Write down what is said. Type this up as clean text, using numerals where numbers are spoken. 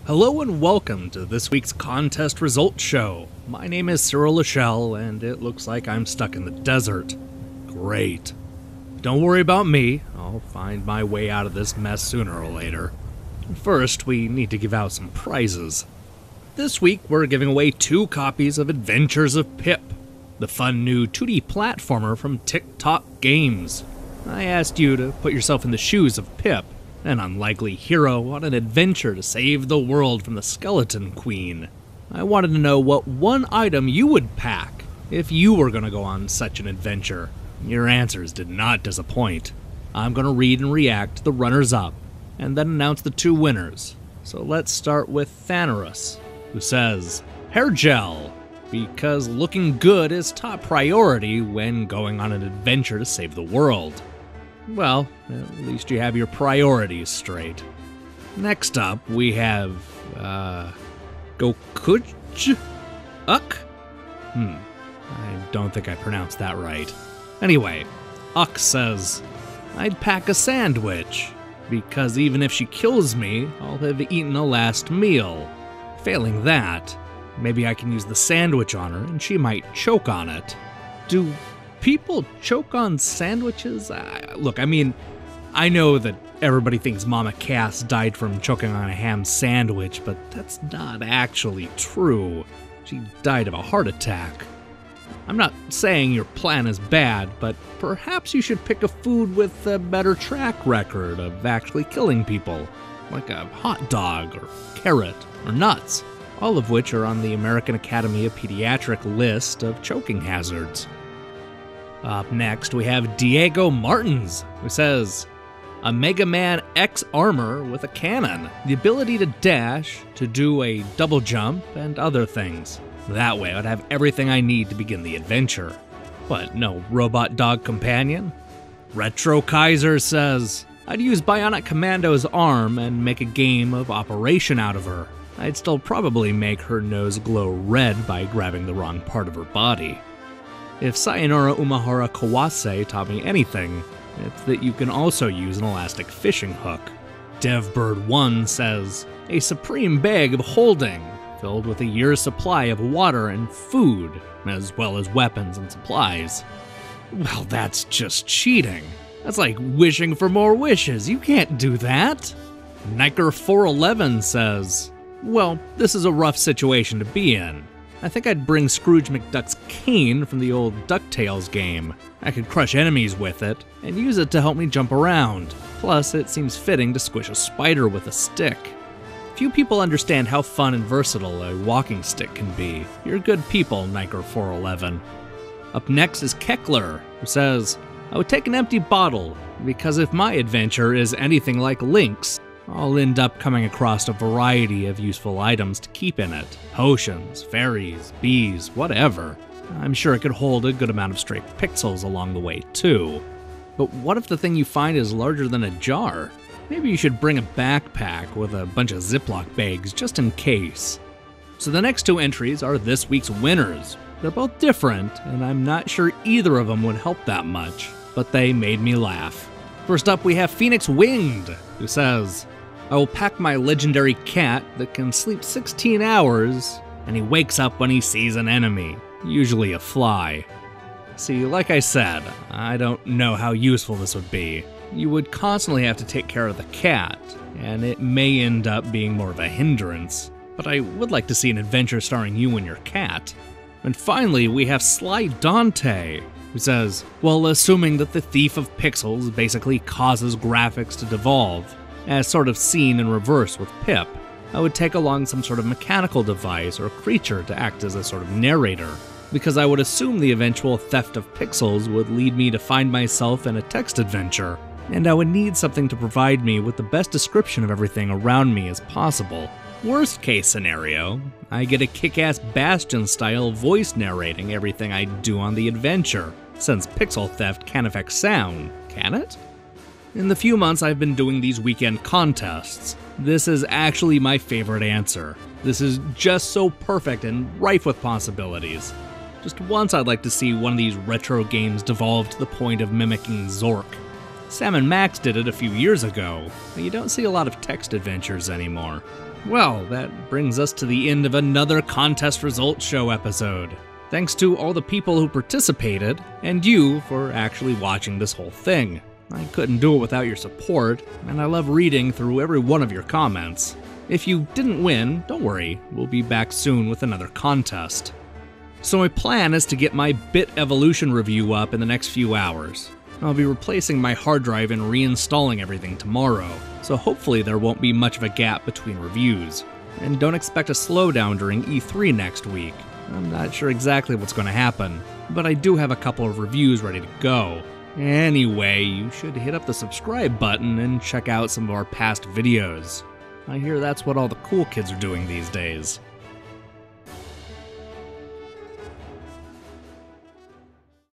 Hello and welcome to this week's contest results show. My name is Cyril Lachel and it looks like I'm stuck in the desert. Great. Don't worry about me, I'll find my way out of this mess sooner or later. First, we need to give out some prizes. This week we're giving away 2 copies of Adventures of Pip, the fun new 2D platformer from TicToc Games. I asked you to put yourself in the shoes of Pip, an unlikely hero on an adventure to save the world from the Skeleton Queen. I wanted to know what one item you would pack if you were going to go on such an adventure. Your answers did not disappoint. I'm going to read and react to the runners-up, and then announce the 2 winners. So let's start with Thanorus, who says, hair gel, because looking good is top priority when going on an adventure to save the world. Well, at least you have your priorities straight. Next up, we have, Gokuj? Uck? I don't think I pronounced that right. Anyway, Uck says, I'd pack a sandwich, because even if she kills me, I'll have eaten a last meal. Failing that, maybe I can use the sandwich on her and she might choke on it. Do people choke on sandwiches? Look, I know that everybody thinks Mama Cass died from choking on a ham sandwich, but that's not actually true. She died of a heart attack. I'm not saying your plan is bad, but perhaps you should pick a food with a better track record of actually killing people, like a hot dog or carrot or nuts, all of which are on the American Academy of Pediatric list of choking hazards. Up next, we have Diego Martins, who says, a Mega Man X armor with a cannon, the ability to dash, to do a double jump, and other things. That way I'd have everything I need to begin the adventure. What, no robot dog companion? Retro Kaiser says, I'd use Bionic Commando's arm and make a game of Operation out of her. I'd still probably make her nose glow red by grabbing the wrong part of her body. If Sayonara Umahara Kawase taught me anything, it's that you can also use an elastic fishing hook. DevBird1 says, a supreme bag of holding, filled with a year's supply of water and food, as well as weapons and supplies. Well, that's just cheating. That's like wishing for more wishes. You can't do that. Niker411 says, well, this is a rough situation to be in. I think I'd bring Scrooge McDuck's cane from the old DuckTales game. I could crush enemies with it, and use it to help me jump around. Plus, it seems fitting to squish a spider with a stick. Few people understand how fun and versatile a walking stick can be. You're good people, Niker411. Up next is Keckler, who says, I would take an empty bottle, because if my adventure is anything like Link's, I'll end up coming across a variety of useful items to keep in it. Potions, fairies, bees, whatever. I'm sure it could hold a good amount of stray pixels along the way too. But what if the thing you find is larger than a jar? Maybe you should bring a backpack with a bunch of Ziploc bags just in case. So the next 2 entries are this week's winners. They're both different, and I'm not sure either of them would help that much, but they made me laugh. First up, we have Phoenix Winged, who says, I will pack my legendary cat that can sleep 16 hours, and he wakes up when he sees an enemy, usually a fly. See, like I said, I don't know how useful this would be. You would constantly have to take care of the cat, and it may end up being more of a hindrance, but I would like to see an adventure starring you and your cat. And finally, we have Sly Dante, who says, well, assuming that the Thief of Pixels basically causes graphics to devolve, as sort of seen in reverse with Pip, I would take along some sort of mechanical device or creature to act as a sort of narrator, because I would assume the eventual theft of pixels would lead me to find myself in a text adventure, and I would need something to provide me with the best description of everything around me as possible. Worst case scenario, I get a kick-ass Bastion-style voice narrating everything I do on the adventure, since pixel theft can affect sound, can it? In the few months I've been doing these weekend contests, this is actually my favorite answer. This is just so perfect and rife with possibilities. Just once I'd like to see one of these retro games devolve to the point of mimicking Zork. Sam and Max did it a few years ago, but you don't see a lot of text adventures anymore. Well, that brings us to the end of another contest results show episode. Thanks to all the people who participated, and you for actually watching this whole thing. I couldn't do it without your support, and I love reading through every one of your comments. If you didn't win, don't worry, we'll be back soon with another contest. So my plan is to get my Bit Evolution review up in the next few hours. I'll be replacing my hard drive and reinstalling everything tomorrow, so hopefully there won't be much of a gap between reviews. And don't expect a slowdown during E3 next week. I'm not sure exactly what's going to happen, but I do have a couple of reviews ready to go. Anyway, you should hit up the subscribe button and check out some of our past videos. I hear that's what all the cool kids are doing these days.